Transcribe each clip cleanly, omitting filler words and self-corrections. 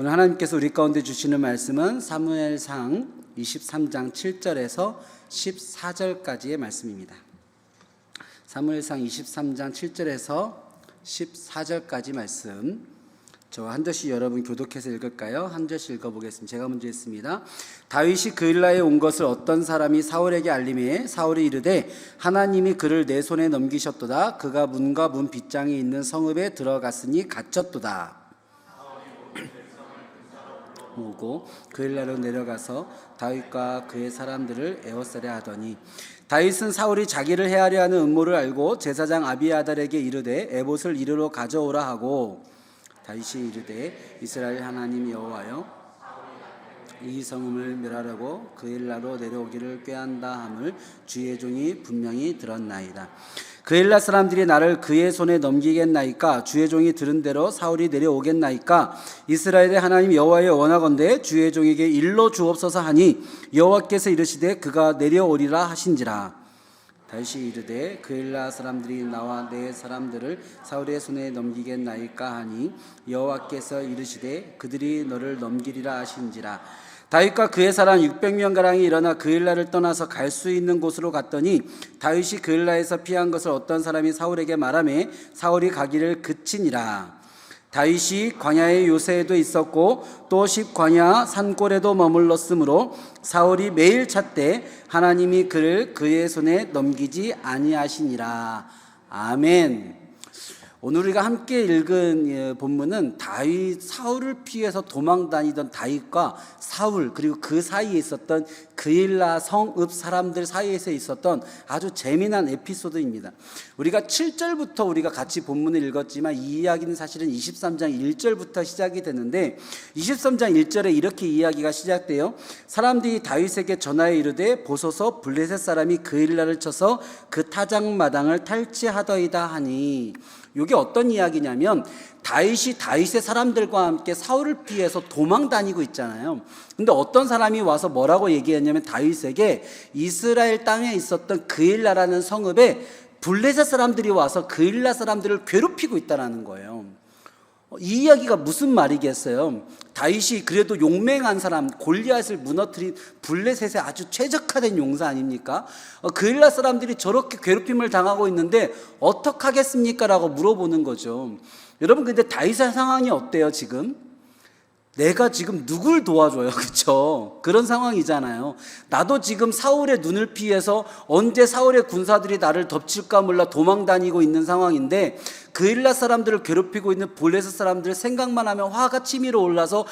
오늘 하나님께서 우리 가운데 주시는 말씀은 사무엘상 23장 7절에서 14절까지의 말씀입니다. 사무엘상 23장 7절에서 14절까지 말씀, 저와 한 절씩 여러분 교독해서 읽을까요? 한 절씩 읽어보겠습니다. 제가 먼저 읽습니다. 다윗이 그일라에 온 것을 어떤 사람이 사울에게 알림해 사울이 이르되 하나님이 그를 내 손에 넘기셨도다. 그가 문과 문 빗장이 있는 성읍에 들어갔으니 갇혔도다. 오고 그일라로 내려가서 다윗과 그의 사람들을 에워싸려 하더니 다윗은 사울이 자기를 해하려 하는 음모를 알고 제사장 아비아달에게 이르되 에봇을 이리로 가져오라 하고 다윗이 이르되 이스라엘 하나님 여호와여 이 성읍을 멸하려고 그일라로 내려오기를 꾀한다 함을 주의 종이 분명히 들었나이다. 그일라 사람들이 나를 그의 손에 넘기겠나이까? 주의 종이 들은 대로 사울이 내려오겠나이까? 이스라엘의 하나님 여호와여 원하건대 주의 종에게 일러 주옵소서 하니 여호와께서 이르시되 그가 내려오리라 하신지라. 다윗이 이르되 그일라 사람들이 나와 내 사람들을 사울의 손에 넘기겠나이까 하니 여호와께서 이르시되 그들이 너를 넘기리라 하신지라. 다윗과 그의 사람 600명가량이 일어나 그일라를 떠나서 갈 수 있는 곳으로 갔더니 다윗이 그일라에서 피한 것을 어떤 사람이 사울에게 말하매 사울이 가기를 그치니라. 다윗이 광야의 요새에도 있었고 또 십광야 산골에도 머물렀으므로 사울이 매일 찾되 하나님이 그를 그의 손에 넘기지 아니하시니라. 아멘. 오늘 우리가 함께 읽은 본문은 다윗, 사울을 피해서 도망 다니던 다윗과 사울, 그리고 그 사이에 있었던 그일라 성읍 사람들 사이에서 있었던 아주 재미난 에피소드입니다. 우리가 7절부터 우리가 같이 본문을 읽었지만 이 이야기는 사실은 23장 1절부터 시작이 되는데 23장 1절에 이렇게 이야기가 시작돼요. 사람들이 다윗에게 전하여 이르되 보소서 블레셋 사람이 그일라를 쳐서 그 타작마당을 탈취하더이다 하니, 이게 어떤 이야기냐면 다윗이 다윗의 사람들과 함께 사울을 피해서 도망 다니고 있잖아요. 근데 어떤 사람이 와서 뭐라고 얘기했냐면 다윗에게 이스라엘 땅에 있었던 그일라라는 성읍에 블레셋 사람들이 와서 그일라 사람들을 괴롭히고 있다는 거예요. 이 이야기가 무슨 말이겠어요? 다윗이 그래도 용맹한 사람, 골리앗을 무너뜨린 블레셋의 아주 최적화된 용사 아닙니까? 그일라 사람들이 저렇게 괴롭힘을 당하고 있는데 어떡하겠습니까? 라고 물어보는 거죠. 여러분, 근데 다윗의 상황이 어때요 지금? 내가 지금 누굴 도와줘요? 그렇죠? 그런 상황이잖아요. 나도 지금 사울의 눈을 피해서 언제 사울의 군사들이 나를 덮칠까 몰라 도망 다니고 있는 상황인데 그일라 사람들을 괴롭히고 있는 블레셋 사람들 생각만 하면 화가 치밀어 올라서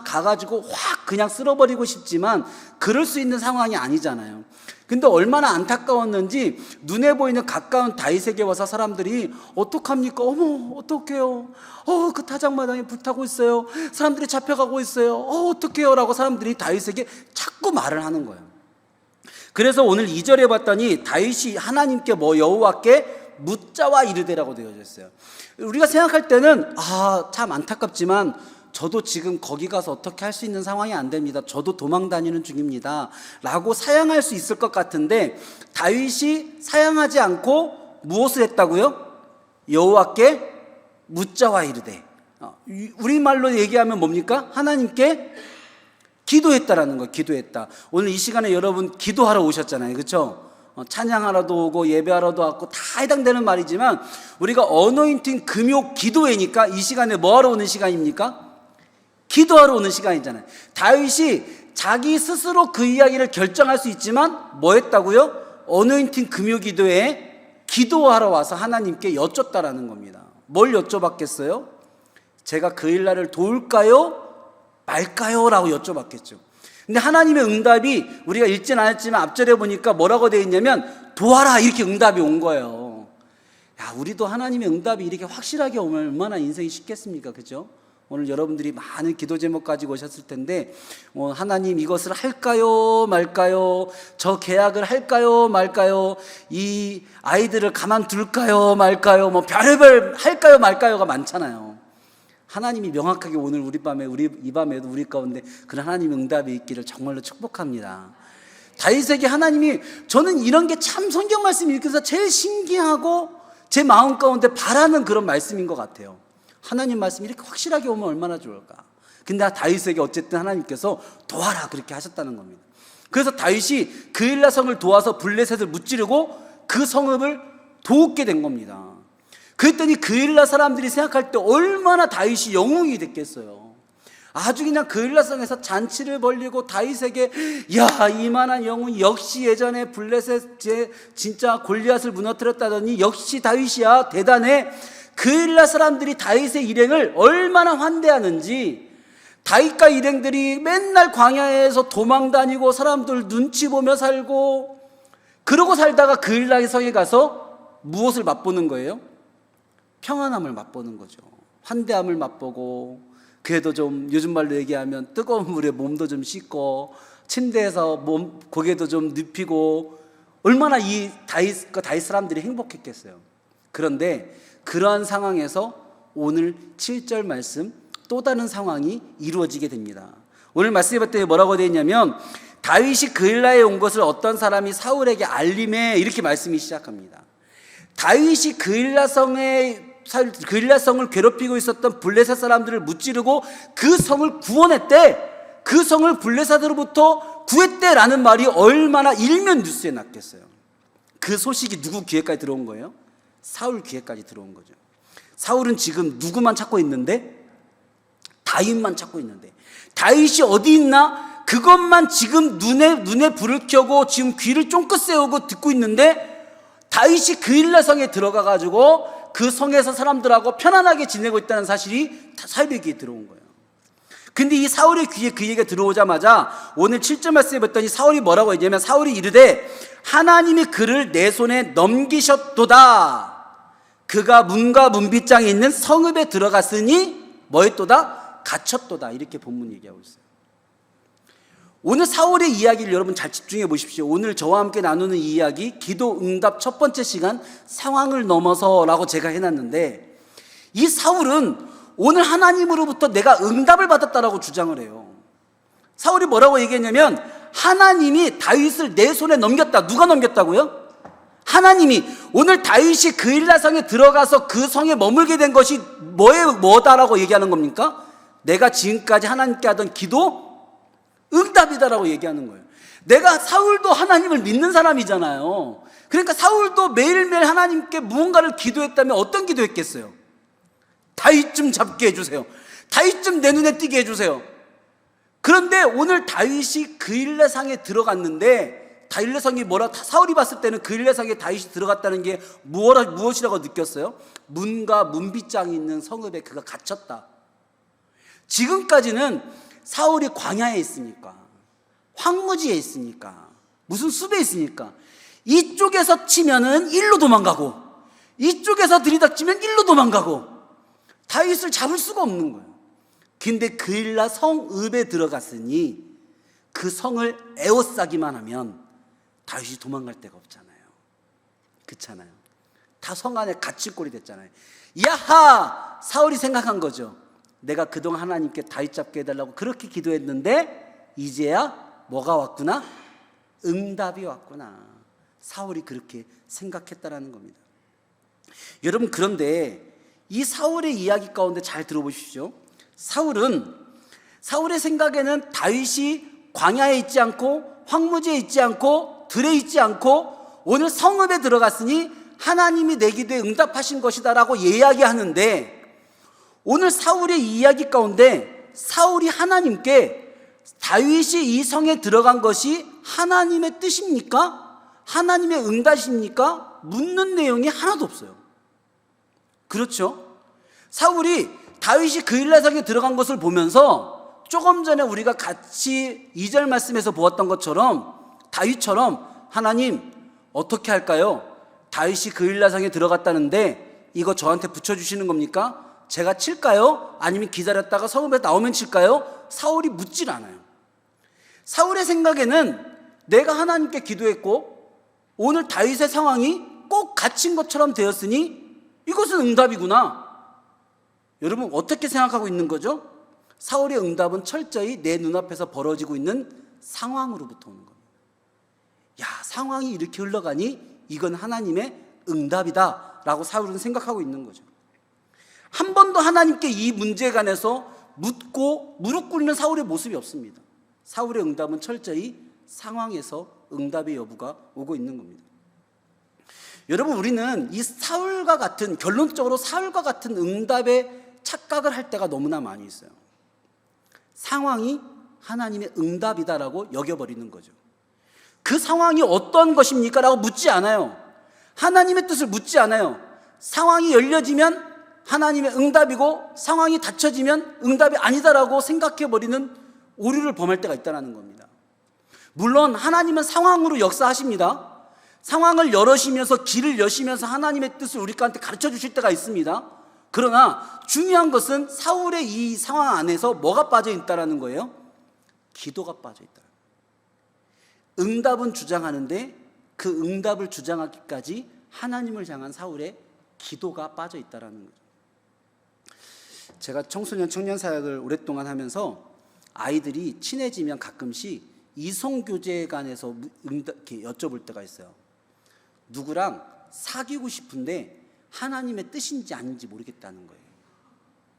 가가지고 확 그냥 쓸어버리고 싶지만 그럴 수 있는 상황이 아니잖아요. 근데 얼마나 안타까웠는지 눈에 보이는 가까운 다윗에게 와서 사람들이 어떡합니까? 어머 어떡해요? 그 타작마당에 불타고 있어요. 사람들이 잡혀가고 있어요. 어떡해요? 라고 사람들이 다윗에게 자꾸 말을 하는 거예요. 그래서 오늘 2절에 봤더니 다윗이 하나님께 여호와께 묻자와 이르되라고 되어져 있어요. 우리가 생각할 때는 참 안타깝지만 저도 지금 거기 가서 어떻게 할 수 있는 상황이 안 됩니다. 저도 도망 다니는 중입니다. 라고 사양할 수 있을 것 같은데 다윗이 사양하지 않고 무엇을 했다고요? 여호와께 묻자와 이르되. 우리말로 얘기하면 뭡니까? 하나님께 기도했다라는 거예요. 기도했다. 오늘 이 시간에 여러분 기도하러 오셨잖아요. 그렇죠? 찬양하러도 오고 예배하러도 왔고 다 해당되는 말이지만 우리가 어노인팅 금요 기도회니까 이 시간에 뭐하러 오는 시간입니까? 기도하러 오는 시간이잖아요. 다윗이 자기 스스로 그 이야기를 결정할 수 있지만 뭐 했다고요? 어노인팅 금요 기도회에 기도하러 와서 하나님께 여쭙다라는 겁니다. 뭘 여쭤봤겠어요? 제가 그일라를 도울까요? 말까요? 라고 여쭤봤겠죠. 근데 하나님의 응답이 우리가 읽진 않았지만 앞절에 보니까 뭐라고 되어 있냐면 도와라, 이렇게 응답이 온 거예요. 우리도 하나님의 응답이 이렇게 확실하게 오면 얼마나 인생이 쉽겠습니까? 그죠? 오늘 여러분들이 많은 기도 제목 가지고 오셨을 텐데 하나님 이것을 할까요 말까요? 저 계약을 할까요 말까요? 이 아이들을 가만둘까요 말까요? 별의별 할까요 말까요가 많잖아요. 하나님이 명확하게 오늘 이 밤에도 우리 가운데 그런 하나님의 응답이 있기를 정말로 축복합니다. 다윗에게 하나님이, 저는 이런 게 참 성경 말씀 읽으면서 제일 신기하고 제 마음 가운데 바라는 그런 말씀인 것 같아요. 하나님 말씀이 이렇게 확실하게 오면 얼마나 좋을까. 근데 다윗에게 어쨌든 하나님께서 도와라 그렇게 하셨다는 겁니다. 그래서 다윗이 그일라 성을 도와서 블레셋을 무찌르고 그 성읍을 도웃게 된 겁니다. 그랬더니 그일라 사람들이 생각할 때 얼마나 다윗이 영웅이 됐겠어요. 아주 그냥 그일라 성에서 잔치를 벌리고 다윗에게 야 이만한 영웅 역시 예전에 블레셋에 진짜 골리앗을 무너뜨렸다더니 역시 다윗이야 대단해. 그일라 사람들이 다윗의 일행을 얼마나 환대하는지, 다윗과 일행들이 맨날 광야에서 도망다니고 사람들 눈치 보며 살고 그러고 살다가 그일라의 성에 가서 무엇을 맛보는 거예요? 평안함을 맛보는 거죠. 환대함을 맛보고, 그래도 좀 요즘 말로 얘기하면 뜨거운 물에 몸도 좀 씻고 침대에서 고개도 좀 눕히고, 얼마나 이 다윗 사람들이 행복했겠어요. 그런데 그러한 상황에서 오늘 7절 말씀 또 다른 상황이 이루어지게 됩니다. 오늘 말씀해 봤더니 뭐라고 되어 있냐면 다윗이 그일라에 온 것을 어떤 사람이 사울에게 알림해, 이렇게 말씀이 시작합니다. 다윗이 그일라 성을 괴롭히고 있었던 블레셋 사람들을 무찌르고 그 성을 구원했대, 그 성을 블레셋으로부터 구했대라는 말이 얼마나 일면 뉴스에 났겠어요. 그 소식이 누구 귀에까지 들어온 거예요? 사울 귀에까지 들어온 거죠. 사울은 지금 누구만 찾고 있는데? 다윗만 찾고 있는데, 다윗이 어디 있나? 그것만 지금 눈에 불을 켜고 지금 귀를 쫑긋 세우고 듣고 있는데, 다윗이 그일라 성에 들어가 가지고 그 성에서 사람들하고 편안하게 지내고 있다는 사실이 사울의 귀에 들어온 거예요. 근데 이 사울의 귀에 그 얘기가 들어오자마자 오늘 7절 말씀에 봤더니 사울이 뭐라고 했냐면, 사울이 이르되 하나님이 그를 내 손에 넘기셨도다. 그가 문과 문빗장에 있는 성읍에 들어갔으니 뭐했도다? 갇혔도다. 이렇게 본문 얘기하고 있어요. 오늘 사울의 이야기를 여러분 잘 집중해 보십시오. 오늘 저와 함께 나누는 이 이야기, 기도 응답 첫 번째 시간 상황을 넘어서라고 제가 해놨는데, 이 사울은 오늘 하나님으로부터 내가 응답을 받았다라고 주장을 해요. 사울이 뭐라고 얘기했냐면, 하나님이 다윗을 내 손에 넘겼다. 누가 넘겼다고요? 하나님이. 오늘 다윗이 그일라 성에 들어가서 그 성에 머물게 된 것이 뭐다라고 얘기하는 겁니까? 내가 지금까지 하나님께 하던 기도 응답이다라고 얘기하는 거예요. 내가, 사울도 하나님을 믿는 사람이잖아요. 그러니까 사울도 매일매일 하나님께 무언가를 기도했다면 어떤 기도했겠어요? 다윗 좀 잡게 해주세요. 다윗 좀 내 눈에 띄게 해주세요. 그런데 오늘 다윗이 그일라 성에 들어갔는데, 그일라 성이 사울이 봤을 때는 그일라 성에 다윗이 들어갔다는 게 무엇이라고 느꼈어요? 문과 문빗장이 있는 성읍에 그가 갇혔다. 지금까지는 사울이 광야에 있으니까, 황무지에 있으니까, 무슨 숲에 있으니까 이쪽에서 치면은 일로 도망가고 이쪽에서 들이닥치면 일로 도망가고 다윗을 잡을 수가 없는 거예요. 근데 그일라 성읍에 들어갔으니 그 성을 에워싸기만 하면 다윗이 도망갈 데가 없잖아요. 그렇잖아요. 다 성 안에 갇힌 꼴이 됐잖아요. 야하! 사울이 생각한 거죠. 내가 그동안 하나님께 다윗 잡게 해달라고 그렇게 기도했는데 이제야 뭐가 왔구나? 응답이 왔구나. 사울이 그렇게 생각했다라는 겁니다. 여러분, 그런데 이 사울의 이야기 가운데 잘 들어보십시오. 사울의 생각에는 다윗이 광야에 있지 않고 황무지에 있지 않고 들에 있지 않고 오늘 성읍에 들어갔으니 하나님이 내 기도에 응답하신 것이다라고 이야기하는데, 오늘 사울의 이야기 가운데 사울이 하나님께 다윗이 이 성에 들어간 것이 하나님의 뜻입니까? 하나님의 응답입니까? 묻는 내용이 하나도 없어요. 그렇죠? 사울이 다윗이 그일라 성에 들어간 것을 보면서 조금 전에 우리가 같이 2절 말씀에서 보았던 것처럼 다윗처럼, 하나님 어떻게 할까요? 다윗이 그일라 성에 들어갔다는데 이거 저한테 붙여주시는 겁니까? 제가 칠까요? 아니면 기다렸다가 성읍에 나오면 칠까요? 사울이 묻질 않아요. 사울의 생각에는 내가 하나님께 기도했고 오늘 다윗의 상황이 꼭 갇힌 것처럼 되었으니 이것은 응답이구나. 여러분, 어떻게 생각하고 있는 거죠? 사울의 응답은 철저히 내 눈앞에서 벌어지고 있는 상황으로부터 오는 겁니다. 야, 상황이 이렇게 흘러가니 이건 하나님의 응답이다 라고 사울은 생각하고 있는 거죠. 한 번도 하나님께 이 문제에 관해서 묻고 무릎 꿇는 사울의 모습이 없습니다. 사울의 응답은 철저히 상황에서 응답의 여부가 오고 있는 겁니다. 여러분, 우리는 이 사울과 같은, 결론적으로 사울과 같은 응답에 착각을 할 때가 너무나 많이 있어요. 상황이 하나님의 응답이다라고 여겨버리는 거죠. 그 상황이 어떤 것입니까? 라고 묻지 않아요. 하나님의 뜻을 묻지 않아요. 상황이 열려지면 하나님의 응답이고 상황이 닫혀지면 응답이 아니다라고 생각해버리는 오류를 범할 때가 있다는 겁니다. 물론 하나님은 상황으로 역사하십니다. 상황을 열으시면서 길을 여시면서 하나님의 뜻을 우리한테 가르쳐 주실 때가 있습니다. 그러나 중요한 것은 사울의 이 상황 안에서 뭐가 빠져 있다는 거예요? 기도가 빠져 있다. 응답은 주장하는데 그 응답을 주장하기까지 하나님을 향한 사울의 기도가 빠져 있다는 거죠. 제가 청소년 청년 사역을 오랫동안 하면서 아이들이 친해지면 가끔씩 이성교제관에서 이렇게 여쭤볼 때가 있어요. 누구랑 사귀고 싶은데 하나님의 뜻인지 아닌지 모르겠다는 거예요.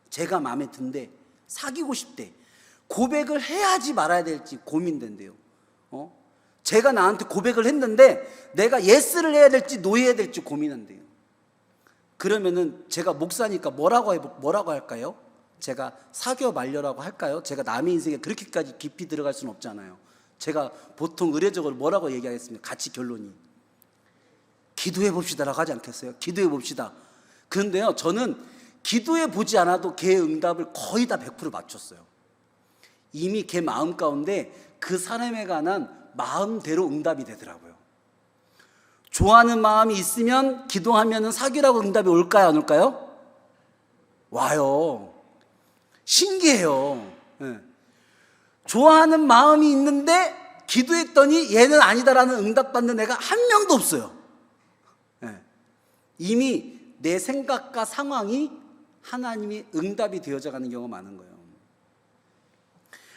제가 마음에 든데 사귀고 싶대. 고백을 해야지 말아야 될지 고민된대요. 제가 나한테 고백을 했는데 내가 예스를 해야 될지 노해야 될지 고민한대요. 그러면은 제가 목사니까 뭐라고 할까요? 제가 사겨 말려라고 할까요? 제가 남의 인생에 그렇게까지 깊이 들어갈 수는 없잖아요. 제가 보통 의례적으로 뭐라고 얘기하겠습니까? 같이 결론이 기도해 봅시다라고 하지 않겠어요? 기도해 봅시다. 그런데요, 저는 기도해 보지 않아도 걔의 응답을 거의 다 100% 맞췄어요. 이미 걔 마음 가운데 그 사람에 관한 마음대로 응답이 되더라고요. 좋아하는 마음이 있으면 기도하면 사귀라고 응답이 올까요, 안 올까요? 와요. 신기해요. 네. 좋아하는 마음이 있는데 기도했더니 얘는 아니다라는 응답받는 애가 한 명도 없어요. 네. 이미 내 생각과 상황이 하나님이 응답이 되어져 가는 경우가 많은 거예요.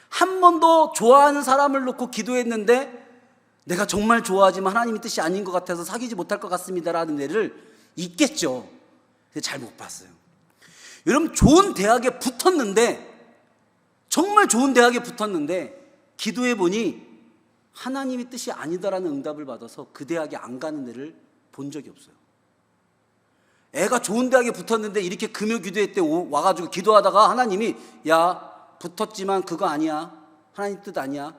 한 번도 좋아하는 사람을 놓고 기도했는데 내가 정말 좋아하지만 하나님의 뜻이 아닌 것 같아서 사귀지 못할 것 같습니다라는 애를 있겠죠. 근데 잘 못 봤어요. 여러분, 좋은 대학에 붙었는데, 정말 좋은 대학에 붙었는데 기도해 보니 하나님의 뜻이 아니다라는 응답을 받아서 그 대학에 안 가는 애를 본 적이 없어요. 애가 좋은 대학에 붙었는데 이렇게 금요 기도회 때 와가지고 기도하다가 하나님이 야, 붙었지만 그거 아니야, 하나님 뜻 아니야,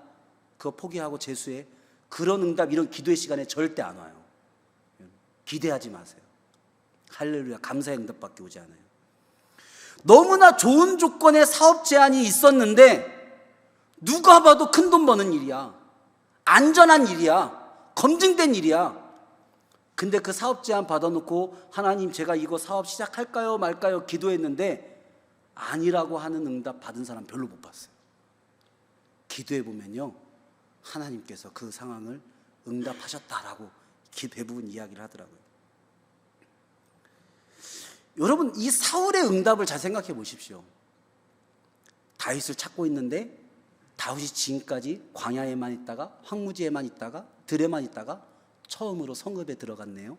그거 포기하고 재수해. 그런 응답, 이런 기도의 시간에 절대 안 와요. 기대하지 마세요. 할렐루야, 감사의 응답밖에 오지 않아요. 너무나 좋은 조건의 사업 제안이 있었는데 누가 봐도 큰 돈 버는 일이야, 안전한 일이야, 검증된 일이야. 근데 그 사업 제안 받아놓고 하나님 제가 이거 사업 시작할까요 말까요 기도했는데 아니라고 하는 응답 받은 사람 별로 못 봤어요. 기도해보면요, 하나님께서 그 상황을 응답하셨다라고 대부분 이야기를 하더라고요. 여러분, 이 사울의 응답을 잘 생각해 보십시오. 다윗을 찾고 있는데 다윗이 지금까지 광야에만 있다가 황무지에만 있다가 들에만 있다가 처음으로 성읍에 들어갔네요.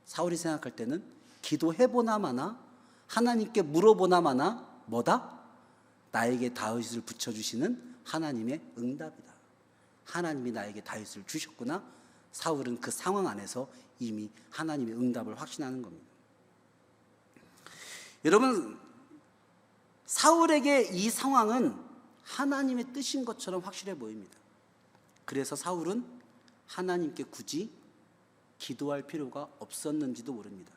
사울이 생각할 때는 기도해보나 마나, 하나님께 물어보나 마나, 뭐다? 나에게 다윗을 붙여주시는 하나님의 응답이다. 하나님이 나에게 다윗을 주셨구나. 사울은 그 상황 안에서 이미 하나님의 응답을 확신하는 겁니다. 여러분, 사울에게 이 상황은 하나님의 뜻인 것처럼 확실해 보입니다. 그래서 사울은 하나님께 굳이 기도할 필요가 없었는지도 모릅니다.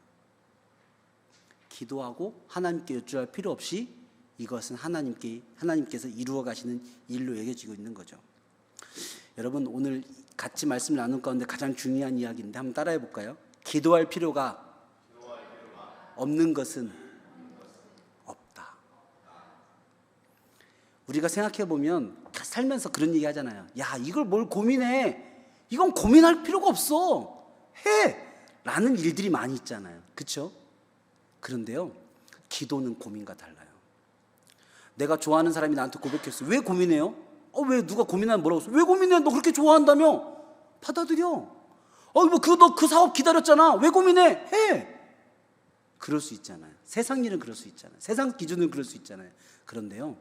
기도하고 하나님께 여쭈할 필요 없이 이것은 하나님께서 이루어 가시는 일로 여겨지고 있는 거죠. 여러분, 오늘 같이 말씀 나눈 가운데 가장 중요한 이야기인데 한번 따라해 볼까요? 기도할 필요가 없는 것은 없다. 우리가 생각해 보면 살면서 그런 얘기 하잖아요. 야, 이걸 뭘 고민해? 이건 고민할 필요가 없어. 해! 라는 일들이 많이 있잖아요. 그렇죠? 그런데요, 기도는 고민과 달라요. 내가 좋아하는 사람이 나한테 고백했어. 왜 고민해요? 왜 누가 고민하면 뭐라고 했어? 왜 고민해? 너 그렇게 좋아한다며? 받아들여. 너 그 사업 기다렸잖아. 왜 고민해? 해. 그럴 수 있잖아요. 세상 일은 그럴 수 있잖아요. 세상 기준은 그럴 수 있잖아요. 그런데요,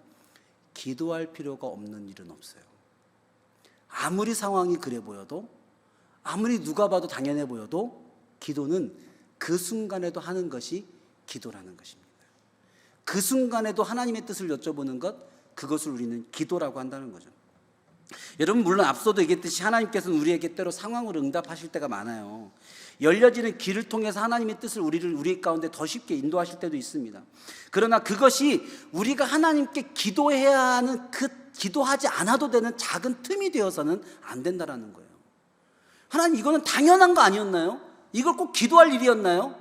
기도할 필요가 없는 일은 없어요. 아무리 상황이 그래 보여도, 아무리 누가 봐도 당연해 보여도 기도는 그 순간에도 하는 것이 기도라는 것입니다. 그 순간에도 하나님의 뜻을 여쭤보는 것, 그것을 우리는 기도라고 한다는 거죠. 여러분, 물론 앞서도 얘기했듯이 하나님께서는 우리에게 때로 상황으로 응답하실 때가 많아요. 열려지는 길을 통해서 하나님의 뜻을 우리 가운데 더 쉽게 인도하실 때도 있습니다. 그러나 그것이 우리가 하나님께 기도해야 하는 그 기도하지 않아도 되는 작은 틈이 되어서는 안 된다라는 거예요. 하나님, 이거는 당연한 거 아니었나요? 이걸 꼭 기도할 일이었나요?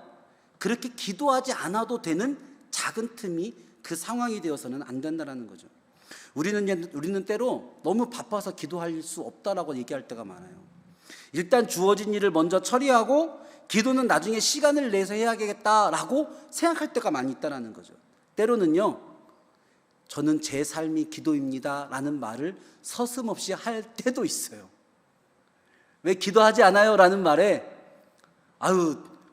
그렇게 기도하지 않아도 되는 작은 틈이 그 상황이 되어서는 안 된다라는 거죠. 우리는 때로 너무 바빠서 기도할 수 없다라고 얘기할 때가 많아요. 일단 주어진 일을 먼저 처리하고 기도는 나중에 시간을 내서 해야겠다라고 생각할 때가 많이 있다라는 거죠. 때로는요, 저는 제 삶이 기도입니다 라는 말을 서슴없이 할 때도 있어요. 왜 기도하지 않아요? 라는 말에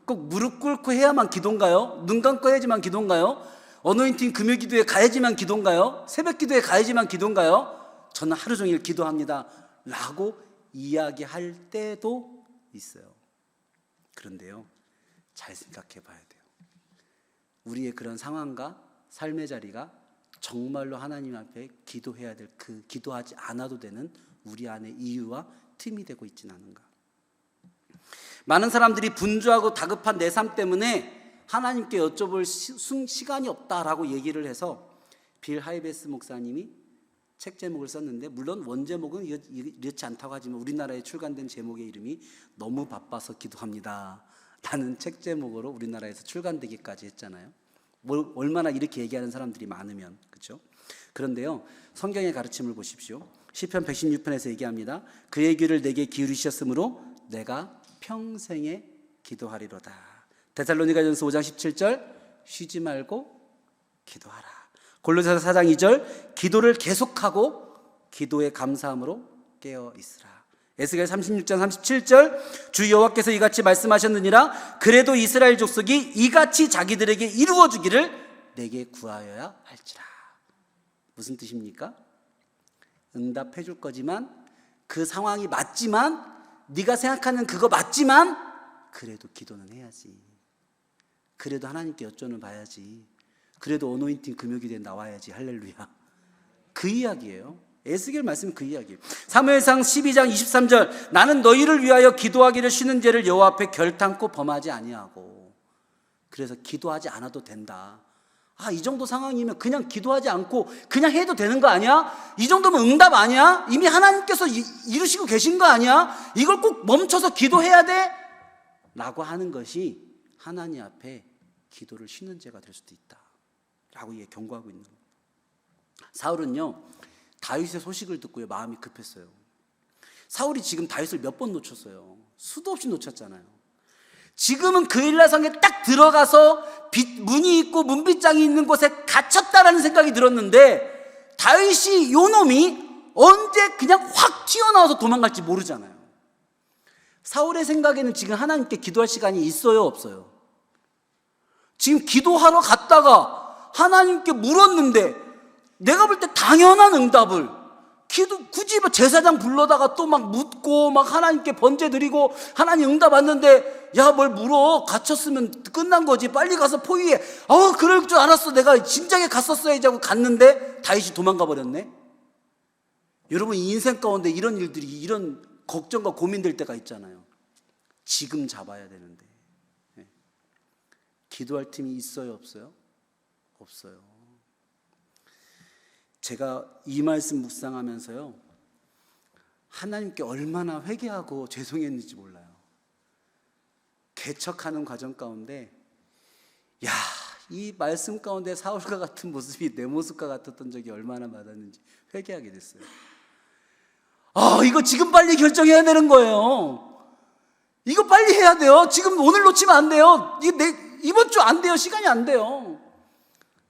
꼭 무릎 꿇고 해야만 기도인가요? 눈 감고 해야지만 기도인가요? 어노인팅 금요기도에 가야지만 기도인가요? 새벽기도에 가야지만 기도인가요? 저는 하루 종일 기도합니다 라고 이야기할 때도 있어요. 그런데요, 잘 생각해 봐야 돼요. 우리의 그런 상황과 삶의 자리가 정말로 하나님 앞에 기도해야 될 그 기도하지 않아도 되는 우리 안의 이유와 틈이 되고 있지는 않은가. 많은 사람들이 분주하고 다급한 내 삶 때문에 하나님께 여쭤볼 시간이 없다라고 얘기를 해서 빌 하이베스 목사님이 책 제목을 썼는데, 물론 원제목은 이렇지 않다고 하지만 우리나라에 출간된 제목의 이름이 너무 바빠서 기도합니다 라는 책 제목으로 우리나라에서 출간되기까지 했잖아요. 얼마나 이렇게 얘기하는 사람들이 많으면, 그렇죠? 그런데요, 성경의 가르침을 보십시오. 시편 116편에서 얘기합니다. 그의 귀를 내게 기울이셨으므로 내가 평생에 기도하리로다. 데살로니가전서 5장 17절, 쉬지 말고 기도하라. 골로새서 4장 2절, 기도를 계속하고 기도에 감사함으로 깨어 있으라. 에스겔 36장 37절, 주 여호와께서 이같이 말씀하셨느니라. 그래도 이스라엘 족속이 이같이 자기들에게 이루어 주기를 내게 구하여야 할지라. 무슨 뜻입니까? 응답해 줄 거지만, 그 상황이 맞지만, 네가 생각하는 그거 맞지만, 그래도 기도는 해야지. 그래도 하나님께 여쭤는 봐야지. 그래도 어노인팅 금요기도에 나와야지. 할렐루야. 그 이야기예요. 에스겔 말씀은 그 이야기예요. 사무엘상 12장 23절, 나는 너희를 위하여 기도하기를 쉬는 죄를 여호와 앞에 결탄코 범하지 아니하고. 그래서 기도하지 않아도 된다. 이 정도 상황이면 그냥 기도하지 않고 그냥 해도 되는 거 아니야? 이 정도면 응답 아니야? 이미 하나님께서 이루시고 계신 거 아니야? 이걸 꼭 멈춰서 기도해야 돼? 라고 하는 것이 하나님 앞에 기도를 쉬는 죄가 될 수도 있다 라고 경고하고 있는 거예요. 사울은요, 다윗의 소식을 듣고요, 마음이 급했어요. 사울이 지금 다윗을 몇 번 놓쳤어요. 수도 없이 놓쳤잖아요. 지금은 그 일라성에 딱 들어가서 문이 있고 문빗장이 있는 곳에 갇혔다라는 생각이 들었는데, 다윗이 요놈이 언제 그냥 확 튀어나와서 도망갈지 모르잖아요. 사울의 생각에는 지금 하나님께 기도할 시간이 있어요, 없어요? 지금 기도하러 갔다가 하나님께 물었는데 내가 볼 때 당연한 응답을, 굳이 제사장 불러다가 또 막 묻고 막 하나님께 번제 드리고 하나님 응답 왔는데, 야, 뭘 물어? 갇혔으면 끝난 거지. 빨리 가서 포위해. 그럴 줄 알았어. 내가 진작에 갔었어야지 하고 갔는데 다윗이 도망가 버렸네. 여러분, 인생 가운데 이런 일들이, 이런 걱정과 고민될 때가 있잖아요. 지금 잡아야 되는데. 기도할 틈이 있어요, 없어요? 없어요. 제가 이 말씀 묵상하면서요, 하나님께 얼마나 회개하고 죄송했는지 몰라요. 개척하는 과정 가운데, 이 말씀 가운데 사울과 같은 모습이 내 모습과 같았던 적이 얼마나 많았는지 회개하게 됐어요. 이거 지금 빨리 결정해야 되는 거예요. 이거 빨리 해야 돼요. 지금 오늘 놓치면 안 돼요. 이번 주 안 돼요. 시간이 안 돼요.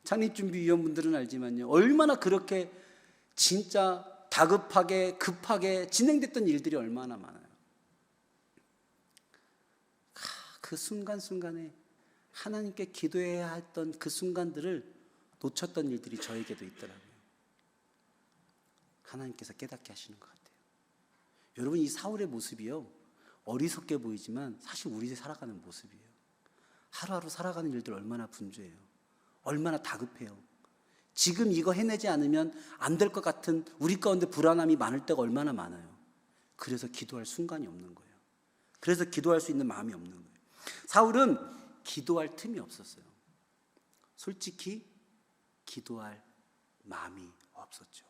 창립준비위원분들은 알지만요, 얼마나 그렇게 진짜 다급하게 급하게 진행됐던 일들이 얼마나 많아요. 그 순간순간에 하나님께 기도해야 했던 그 순간들을 놓쳤던 일들이 저에게도 있더라고요. 하나님께서 깨닫게 하시는 것 같아요. 여러분, 이 사울의 모습이요, 어리석게 보이지만 사실 우리 살아가는 모습이에요. 하루하루 살아가는 일들 얼마나 분주해요. 얼마나 다급해요. 지금 이거 해내지 않으면 안 될 것 같은 우리 가운데 불안함이 많을 때가 얼마나 많아요. 그래서 기도할 순간이 없는 거예요. 그래서 기도할 수 있는 마음이 없는 거예요. 사울은 기도할 틈이 없었어요. 솔직히 기도할 마음이 없었죠.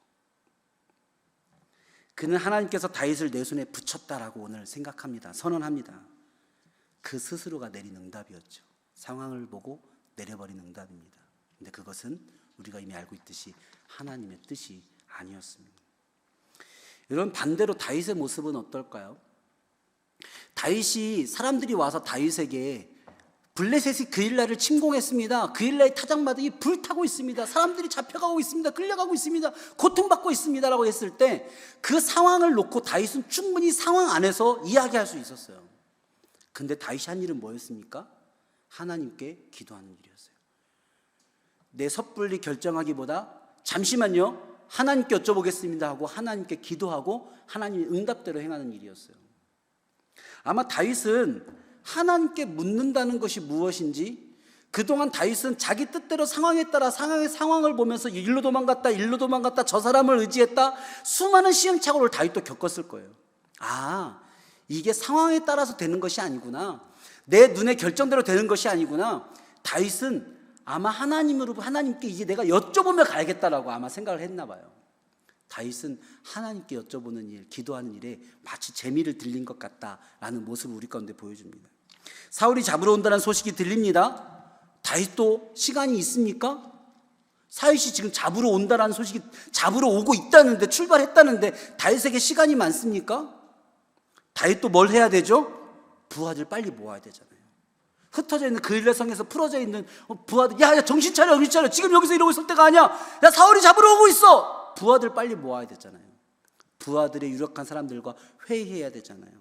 그는 하나님께서 다윗을 내 손에 붙였다라고 오늘 생각합니다. 선언합니다. 그 스스로가 내린 응답이었죠. 상황을 보고 내려버린 응답입니다. 근데 그것은 우리가 이미 알고 있듯이 하나님의 뜻이 아니었습니다. 여러분, 반대로 다윗의 모습은 어떨까요? 다윗이, 사람들이 와서 다윗에게 블레셋이 그일라를 침공했습니다. 그일라의 타작마당이 불타고 있습니다. 사람들이 잡혀가고 있습니다. 끌려가고 있습니다. 고통받고 있습니다 라고 했을 때 그 상황을 놓고 다윗은 충분히 상황 안에서 이야기할 수 있었어요. 근데 다윗이 한 일은 뭐였습니까? 하나님께 기도하는 일이었어요. 내 섣불리 결정하기보다 잠시만요, 하나님께 여쭤보겠습니다 하고 하나님께 기도하고 하나님의 응답대로 행하는 일이었어요. 아마 다윗은 하나님께 묻는다는 것이 무엇인지, 그동안 다윗은 자기 뜻대로 상황에 따라 상황을 보면서 일로 도망갔다 저 사람을 의지했다, 수많은 시행착오를 다윗도 겪었을 거예요. 아, 이게 상황에 따라서 되는 것이 아니구나, 내 눈의 결정대로 되는 것이 아니구나. 다윗은 아마 하나님께 이제 내가 여쭤보며 가야겠다라고 아마 생각을 했나 봐요. 다윗은 하나님께 여쭤보는 일, 기도하는 일에 마치 재미를 들린 것 같다라는 모습을 우리 가운데 보여줍니다. 사울이 잡으러 온다는 소식이 들립니다. 다윗도 시간이 있습니까? 사윗이 지금 잡으러 온다는 소식이, 잡으러 오고 있다는데, 출발했다는데 다윗에게 시간이 많습니까? 다윗도 뭘 해야 되죠? 부하들 빨리 모아야 되잖아요. 흩어져 있는 그일라 성에서 풀어져 있는 부하들, 야 정신 차려, 정신 차려, 지금 여기서 이러고 있을 때가 아니야, 야 사울이 잡으러 오고 있어. 부하들 빨리 모아야 되잖아요. 부하들의 유력한 사람들과 회의해야 되잖아요.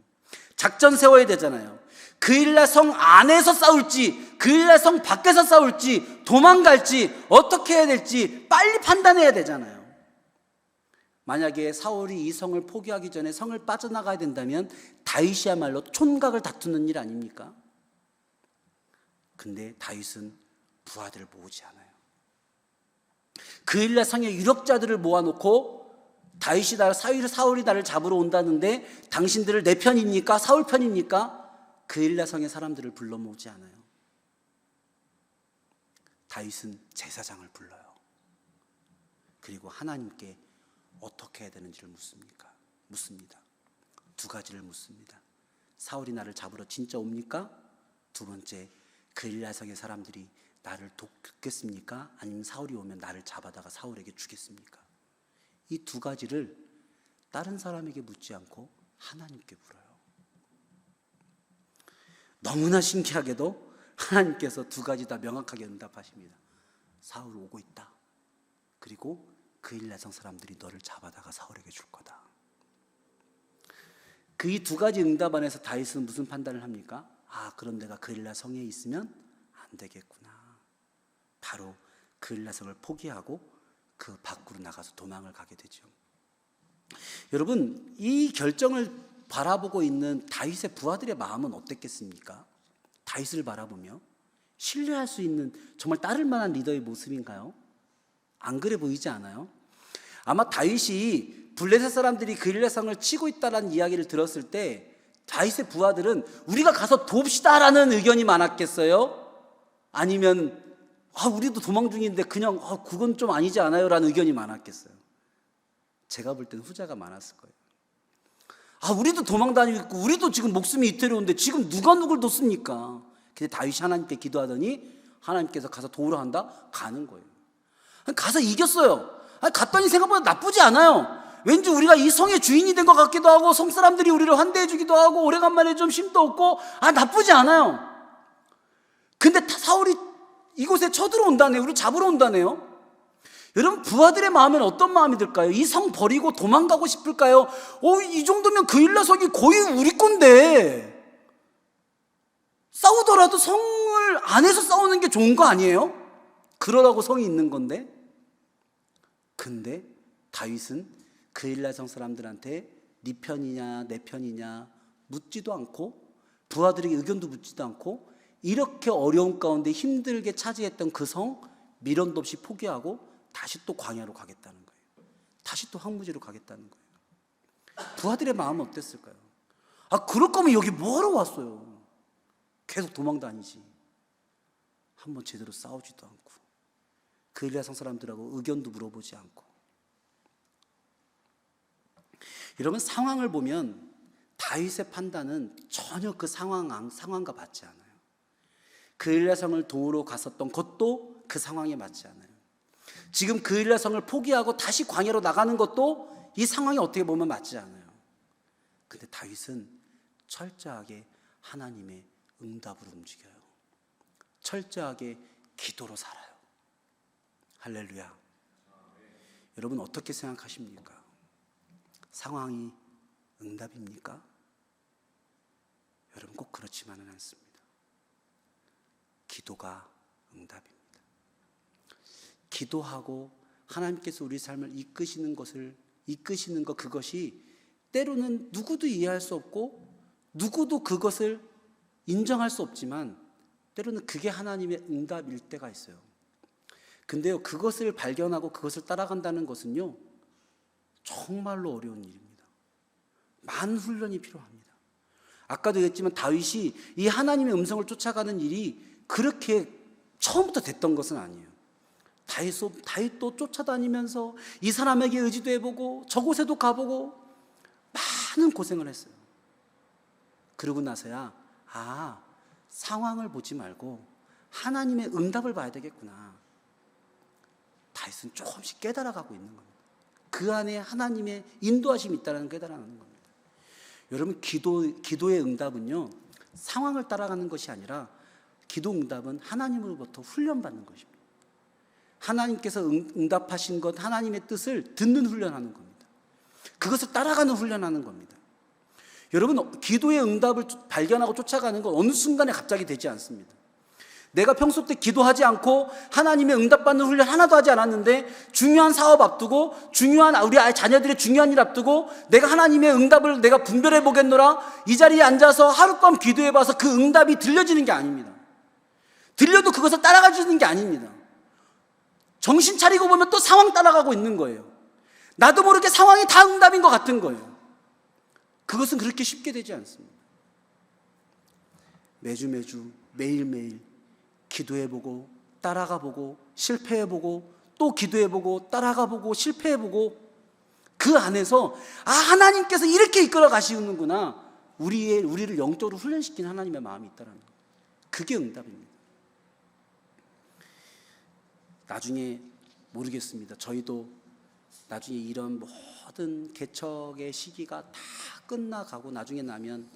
작전 세워야 되잖아요. 그일라 성 안에서 싸울지 그일라 성 밖에서 싸울지 도망갈지 어떻게 해야 될지 빨리 판단해야 되잖아요. 만약에 사울이 이 성을 포기하기 전에 성을 빠져나가야 된다면 다윗이야말로 촌각을 다투는 일 아닙니까? 근데 다윗은 부하들을 모으지 않아요. 그일라 성의 유력자들을 모아놓고 사울이 나를 잡으러 온다는데 당신들을 내 편입니까? 사울 편입니까? 그일라 성의 사람들을 불러 모으지 않아요. 다윗은 제사장을 불러요. 그리고 하나님께 어떻게 해야 되는지를 묻습니다. 두 가지를 묻습니다. 사울이 나를 잡으러 진짜 옵니까? 두 번째, 그일라 성의 사람들이 나를 돕겠습니까? 아니면 사울이 오면 나를 잡아다가 사울에게 주겠습니까? 이 두 가지를 다른 사람에게 묻지 않고 하나님께 물어요. 너무나 신기하게도 하나님께서 두 가지 다 명확하게 응답하십니다. 사울 오고 있다. 그리고 그일라 성 사람들이 너를 잡아다가 사울에게 줄 거다. 그 이 두 가지 응답 안에서 다윗은 무슨 판단을 합니까? 아, 그럼 내가 그일라 성에 있으면 안 되겠구나. 바로 그일라 성을 포기하고 그 밖으로 나가서 도망을 가게 되죠. 여러분, 이 결정을 바라보고 있는 다윗의 부하들의 마음은 어땠겠습니까? 다윗을 바라보며 신뢰할 수 있는, 정말 따를 만한 리더의 모습인가요? 안 그래 보이지 않아요? 아마 다윗이 블레셋 사람들이 그일라 성을 치고 있다는 이야기를 들었을 때 다윗의 부하들은 우리가 가서 돕시다라는 의견이 많았겠어요? 아니면 우리도 도망 중인데 그냥 그건 좀 아니지 않아요? 라는 의견이 많았겠어요? 제가 볼 때는 후자가 많았을 거예요. 우리도 도망 다니고 있고 우리도 지금 목숨이 이태로운데 지금 누가 누굴 돕습니까? 근데 다윗이 하나님께 기도하더니 하나님께서 가서 도우러 한다? 가는 거예요. 가서 이겼어요. 갔더니 생각보다 나쁘지 않아요. 왠지 우리가 이 성의 주인이 된 것 같기도 하고 성 사람들이 우리를 환대해 주기도 하고 오래간만에 좀 힘도 얻고 나쁘지 않아요. 근데 사울이 이곳에 쳐들어온다네요. 우리 잡으러 온다네요. 여러분, 부하들의 마음은 어떤 마음이 들까요? 이 성 버리고 도망가고 싶을까요? 이 정도면 그일라 성이 거의 우리 건데 싸우더라도 성을 안에서 싸우는 게 좋은 거 아니에요? 그러라고 성이 있는 건데. 근데 다윗은 그일라 성 사람들한테 네 편이냐 내 편이냐 묻지도 않고 부하들에게 의견도 묻지도 않고 이렇게 어려운 가운데 힘들게 차지했던 그 성 미련도 없이 포기하고 다시 또 광야로 가겠다는 거예요. 다시 또 황무지로 가겠다는 거예요. 부하들의 마음은 어땠을까요? 그럴 거면 여기 뭐하러 왔어요? 계속 도망 다니지. 한번 제대로 싸우지도 않고 그일라 성 사람들하고 의견도 물어보지 않고. 여러분, 상황을 보면 다윗의 판단은 전혀 그 상황과 맞지 않아요. 그일라 성을 도우러 갔었던 것도 그 상황에 맞지 않아요. 지금 그일라 성을 포기하고 다시 광야로 나가는 것도 이 상황이 어떻게 보면 맞지 않아요. 근데 다윗은 철저하게 하나님의 응답으로 움직여요. 철저하게 기도로 살아요. 할렐루야. 여러분, 어떻게 생각하십니까? 상황이 응답입니까? 여러분, 꼭 그렇지만은 않습니다. 기도가 응답입니다. 기도하고 하나님께서 우리 삶을 이끄시는 것, 그것이 때로는 누구도 이해할 수 없고 누구도 그것을 인정할 수 없지만 때로는 그게 하나님의 응답일 때가 있어요. 근데요, 그것을 발견하고 그것을 따라간다는 것은요, 정말로 어려운 일입니다. 많은 훈련이 필요합니다. 아까도 얘기했지만 다윗이 이 하나님의 음성을 쫓아가는 일이 그렇게 처음부터 됐던 것은 아니에요. 다윗도 쫓아다니면서 이 사람에게 의지도 해보고 저곳에도 가보고 많은 고생을 했어요. 그러고 나서야 상황을 보지 말고 하나님의 응답을 봐야 되겠구나. 다윗은 조금씩 깨달아가고 있는 겁니다. 그 안에 하나님의 인도하심이 있다는 걸 깨달아가는 겁니다. 여러분, 기도의 응답은요, 상황을 따라가는 것이 아니라 기도 응답은 하나님으로부터 훈련받는 것입니다. 하나님께서 응답하신 것, 하나님의 뜻을 듣는 훈련하는 겁니다. 그것을 따라가는 훈련하는 겁니다. 여러분, 기도의 응답을 발견하고 쫓아가는 건 어느 순간에 갑자기 되지 않습니다. 내가 평소 때 기도하지 않고 하나님의 응답받는 훈련 하나도 하지 않았는데 중요한 사업 앞두고 우리 자녀들의 중요한 일 앞두고 내가 하나님의 응답을 내가 분별해 보겠노라 이 자리에 앉아서 하룻밤 기도해 봐서 그 응답이 들려지는 게 아닙니다. 들려도 그것을 따라가지는 게 아닙니다. 정신 차리고 보면 또 상황 따라가고 있는 거예요. 나도 모르게 상황이 다 응답인 것 같은 거예요. 그것은 그렇게 쉽게 되지 않습니다. 매주 매일매일 기도해보고 따라가보고 실패해보고 또 기도해보고 따라가보고 실패해보고 그 안에서 하나님께서 이렇게 이끌어 가시는구나. 우리를 영적으로 훈련시키는 하나님의 마음이 있다는 거예요. 그게 응답입니다. 나중에 모르겠습니다. 저희도 나중에 이런 모든 개척의 시기가 다 끝나가고 나중에 나면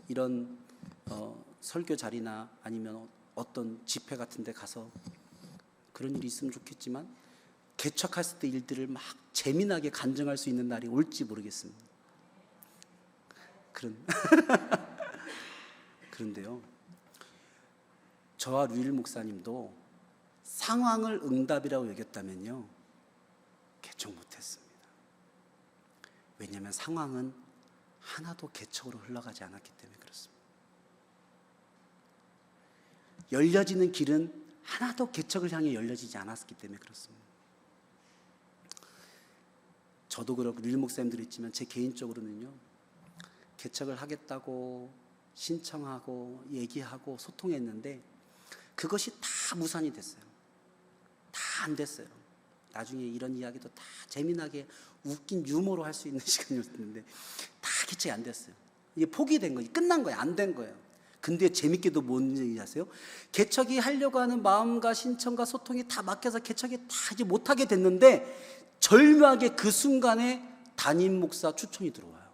이런 설교 자리나 아니면 어떤 집회 같은 데 가서 그런 일이 있으면 좋겠지만 개척했을 때 일들을 막 재미나게 간증할 수 있는 날이 올지 모르겠습니다. 그런데요, 저와 류일 목사님도 상황을 응답이라고 여겼다면요, 개척 못했습니다. 왜냐하면 상황은 하나도 개척으로 흘러가지 않았기 때문에 그렇습니다. 열려지는 길은 하나도 개척을 향해 열려지지 않았기 때문에 그렇습니다. 저도 그렇고 류일 목사님도 있지만 제 개인적으로는요, 개척을 하겠다고 신청하고 얘기하고 소통했는데 그것이 다 무산이 됐어요. 다 안 됐어요. 나중에 이런 이야기도 다 재미나게 웃긴 유머로 할 수 있는 시간이었는데 다 개척이 안 됐어요. 이게 포기된 거예요. 끝난 거예요. 안 된 거예요. 근데 재밌게도 뭔 얘기 아세요? 개척이 하려고 하는 마음과 신청과 소통이 다 막혀서 개척이 다 이제 못하게 됐는데 절묘하게 그 순간에 담임 목사 추천이 들어와요.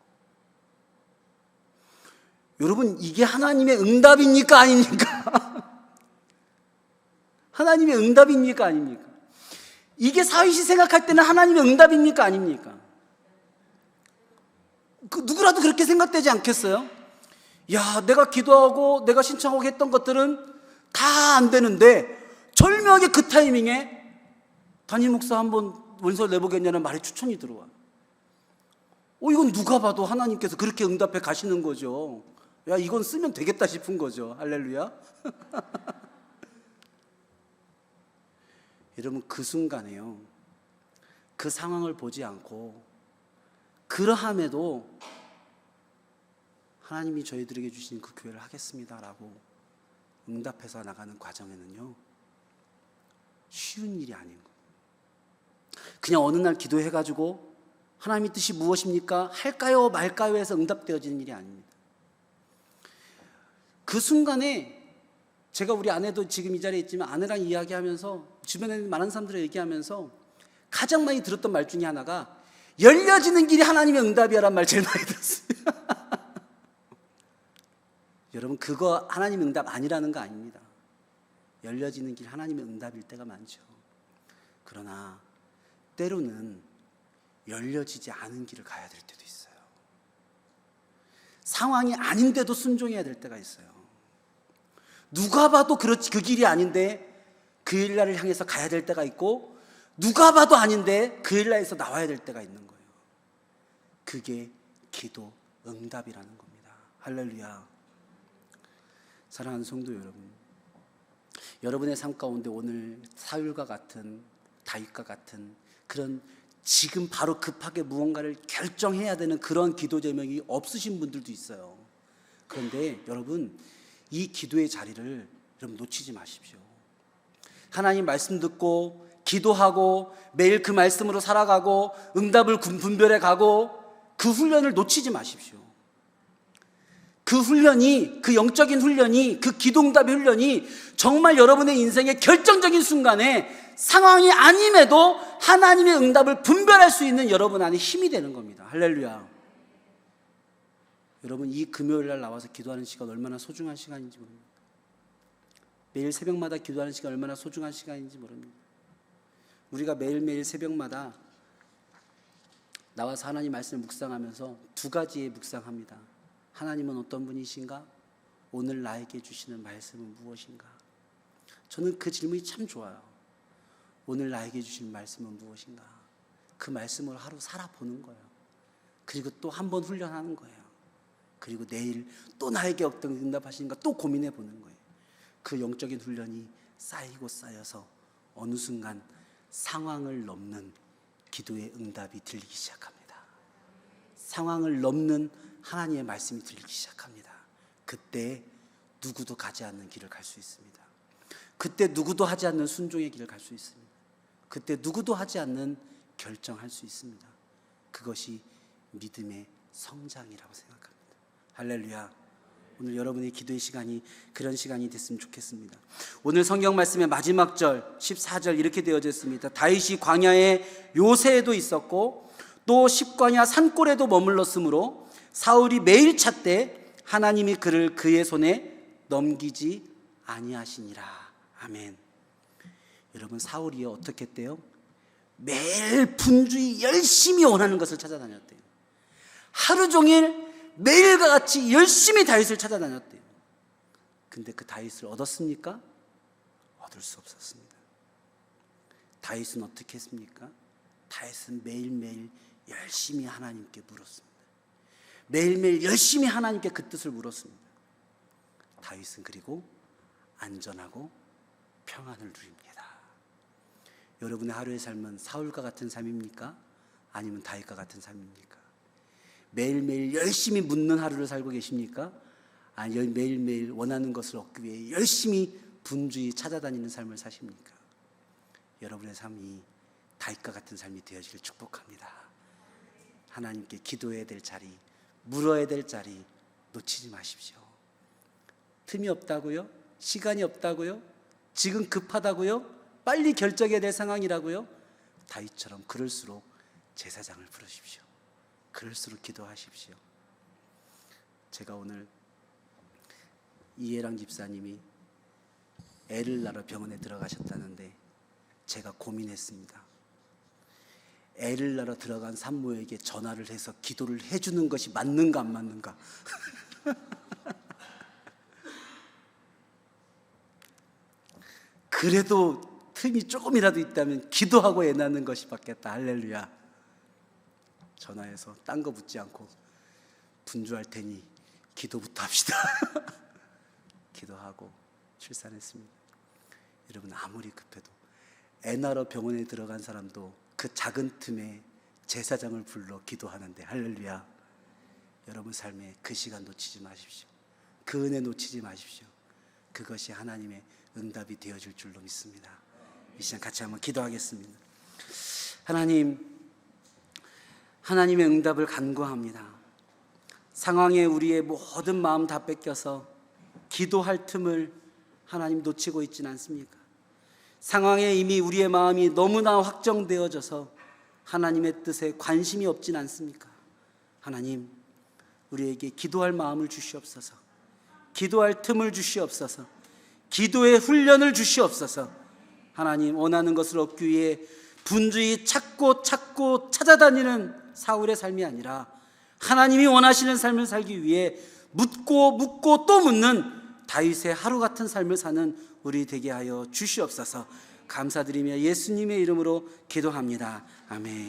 여러분, 이게 하나님의 응답입니까? 아닙니까? 하나님의 응답입니까? 아닙니까? 이게 사윗이 생각할 때는 하나님의 응답입니까? 아닙니까? 누구라도 그렇게 생각되지 않겠어요? 야, 내가 기도하고 내가 신청하고 했던 것들은 다 안 되는데 절묘하게 그 타이밍에 담임 목사 한번 원서 내보겠냐는 말이 추천이 들어와. 이건 누가 봐도 하나님께서 그렇게 응답해 가시는 거죠. 야, 이건 쓰면 되겠다 싶은 거죠. 할렐루야. 여러분, 그 순간에요, 그 상황을 보지 않고 그러함에도 하나님이 저희들에게 주신 그 교회를 하겠습니다라고 응답해서 나가는 과정에는요, 쉬운 일이 아닌 거예요. 그냥 어느 날 기도해가지고 하나님의 뜻이 무엇입니까? 할까요 말까요 해서 응답되어지는 일이 아닙니다. 그 순간에 제가 우리 아내도 지금 이 자리에 있지만 아내랑 이야기하면서 주변에 있는 많은 사람들을 얘기하면서 가장 많이 들었던 말 중에 하나가 열려지는 길이 하나님의 응답이야란 말 제일 많이 들었습니다. 여러분, 그거 하나님의 응답 아니라는 거 아닙니다. 열려지는 길 하나님의 응답일 때가 많죠. 그러나 때로는 열려지지 않은 길을 가야 될 때도 있어요. 상황이 아닌데도 순종해야 될 때가 있어요. 누가 봐도 그렇지 그 길이 아닌데 그 일날을 향해서 가야 될 때가 있고, 누가 봐도 아닌데 그 일날에서 나와야 될 때가 있는 거예요. 그게 기도 응답이라는 겁니다. 할렐루야. 사랑하는 성도 여러분, 여러분의 삶 가운데 오늘 사울과 같은, 다윗과 같은 그런 지금 바로 급하게 무언가를 결정해야 되는 그런 기도 제목이 없으신 분들도 있어요. 그런데 여러분, 이 기도의 자리를 여러분 놓치지 마십시오. 하나님 말씀 듣고 기도하고 매일 그 말씀으로 살아가고 응답을 분별해 가고 그 훈련을 놓치지 마십시오. 그 훈련이, 그 영적인 훈련이, 그 기도응답의 훈련이 정말 여러분의 인생의 결정적인 순간에 상황이 아님에도 하나님의 응답을 분별할 수 있는 여러분 안에 힘이 되는 겁니다. 할렐루야. 여러분, 이 금요일 날 나와서 기도하는 시간 얼마나 소중한 시간인지 모릅니다. 매일 새벽마다 기도하는 시간 얼마나 소중한 시간인지 모릅니다. 우리가 매일매일 새벽마다 나와서 하나님 말씀을 묵상하면서 두 가지의 묵상합니다. 하나님은 어떤 분이신가? 오늘 나에게 주시는 말씀은 무엇인가? 저는 그 질문이 참 좋아요. 오늘 나에게 주신 말씀은 무엇인가? 그 말씀으로 하루 살아보는 거예요. 그리고 또 한 번 훈련하는 거예요. 그리고 내일 또 나에게 어떤 응답하시는가 또 고민해 보는 거예요. 그 영적인 훈련이 쌓이고 쌓여서 어느 순간 상황을 넘는 기도의 응답이 들리기 시작합니다. 상황을 넘는 하나님의 말씀이 들리기 시작합니다. 그때 누구도 가지 않는 길을 갈 수 있습니다. 그때 누구도 하지 않는 순종의 길을 갈 수 있습니다. 그때 누구도 하지 않는 결정할 수 있습니다. 그것이 믿음의 성장이라고 생각합니다. 할렐루야. 오늘 여러분의 기도의 시간이 그런 시간이 됐으면 좋겠습니다. 오늘 성경 말씀의 마지막 절 14절 이렇게 되어져 있습니다. 다윗이 광야에 요새에도 있었고 또 십광야 산골에도 머물렀으므로 사울이 매일 찾되 하나님이 그를 그의 손에 넘기지 아니하시니라. 아멘. 여러분, 사울이 어떻게 했대요? 매일 분주히 열심히 원하는 것을 찾아다녔대요. 하루 종일 매일과 같이 열심히 다윗을 찾아다녔대요. 근데 그 다윗을 얻었습니까? 얻을 수 없었습니다. 다윗은 어떻게 했습니까? 다윗은 매일매일 열심히 하나님께 물었습니다. 매일매일 열심히 하나님께 그 뜻을 물었습니다. 다윗은 그리고 안전하고 평안을 누립니다. 여러분의 하루의 삶은 사울과 같은 삶입니까? 아니면 다윗과 같은 삶입니까? 매일매일 열심히 묻는 하루를 살고 계십니까? 아니, 매일매일 원하는 것을 얻기 위해 열심히 분주히 찾아다니는 삶을 사십니까? 여러분의 삶이 다윗과 같은 삶이 되어지길 축복합니다. 하나님께 기도해야 될 자리, 물어야 될 자리 놓치지 마십시오. 틈이 없다고요? 시간이 없다고요? 지금 급하다고요? 빨리 결정해야 될 상황이라고요? 다윗처럼 그럴수록 제사장을 부르십시오. 그럴수록 기도하십시오. 제가 오늘 이해랑 집사님이 애를 낳으러 병원에 들어가셨다는데 제가 고민했습니다. 애를 낳으러 들어간 산모에게 전화를 해서 기도를 해주는 것이 맞는가 안 맞는가. 그래도 틈이 조금이라도 있다면 기도하고 애 낳는 것이 받겠다. 할렐루야. 전화해서 딴 거 묻지 않고 분주할 테니 기도부터 합시다. 기도하고 출산했습니다. 여러분, 아무리 급해도 애 낳으러 병원에 들어간 사람도 그 작은 틈에 제사장을 불러 기도하는데, 할렐루야. 여러분 삶에 그 시간 놓치지 마십시오. 그 은혜 놓치지 마십시오. 그것이 하나님의 응답이 되어줄 줄로 믿습니다. 이 시간 같이 한번 기도하겠습니다. 하나님의 응답을 간구합니다. 상황에 우리의 모든 마음 다 뺏겨서 기도할 틈을 하나님 놓치고 있지는 않습니까? 상황에 이미 우리의 마음이 너무나 확정되어져서 하나님의 뜻에 관심이 없진 않습니까? 하나님, 우리에게 기도할 마음을 주시옵소서. 기도할 틈을 주시옵소서. 기도의 훈련을 주시옵소서. 하나님, 원하는 것을 얻기 위해 분주히 찾고 찾아다니는 사울의 삶이 아니라 하나님이 원하시는 삶을 살기 위해 묻고 또 묻는 다윗의 하루 같은 삶을 사는 우리 되게 하여 주시옵소서. 감사드리며 예수님의 이름으로 기도합니다. 아멘.